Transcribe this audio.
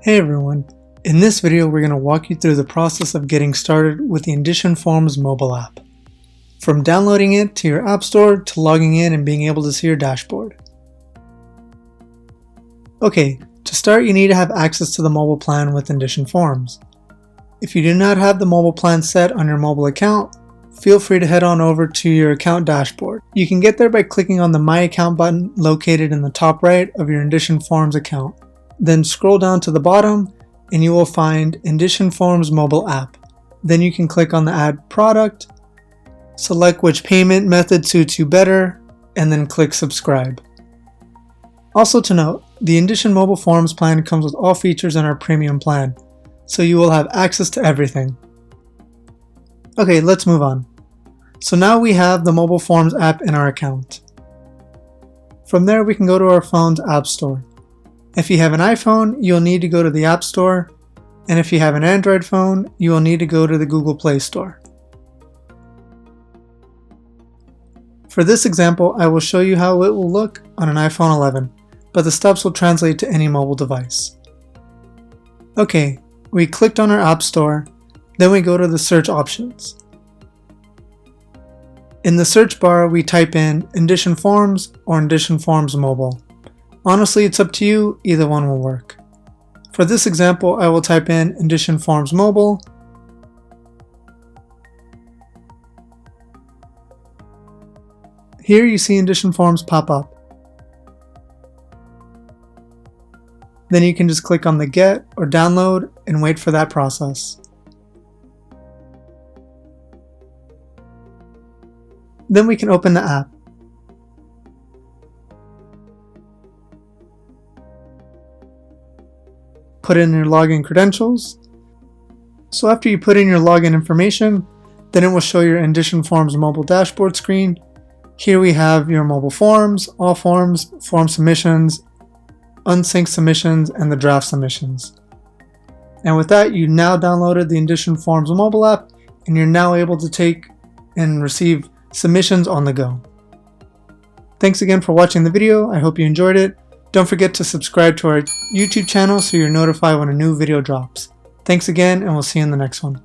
Hey everyone, in this video we're going to walk you through the process of getting started with the Indition Forms mobile app. From downloading it to your app store to logging in and being able to see your dashboard. Okay, to start you need to have access to the mobile plan with Indition Forms. If you do not have the mobile plan set on your mobile account, feel free to head on over to your account dashboard. You can get there by clicking on the My Account button located in the top right of your Indition Forms account. Then scroll down to the bottom and you will find Indition Forms mobile app. Then you can click on the Add Product, select which payment method suits you better, and then click Subscribe. Also to note, the Indition Mobile Forms plan comes with all features in our premium plan, so you will have access to everything. Okay, let's move on. So now we have the Mobile Forms app in our account. From there we can go to our phone's app store. If you have an iPhone, you'll need to go to the App Store, and if you have an Android phone, you will need to go to the Google Play Store. For this example, I will show you how it will look on an iPhone 11, but the steps will translate to any mobile device. Okay, we clicked on our App Store, then we go to the search options. In the search bar, we type in Indition Forms or Indition Forms Mobile. Honestly, it's up to you, either one will work. For this example, I will type in Indition Forms Mobile. Here you see Indition Forms pop up. Then you can just click on the Get or Download and wait for that process. Then we can open the app. Put in your login credentials. So after you put in your login information, then it will show your Indition Forms mobile dashboard screen. Here we have your mobile forms, all forms, form submissions, unsynced submissions, and the draft submissions. And with that, you now downloaded the Indition Forms mobile app, and you're now able to take and receive submissions on the go. Thanks again for watching the video. I hope you enjoyed it. Don't forget to subscribe to our YouTube channel so you're notified when a new video drops. Thanks again, and we'll see you in the next one.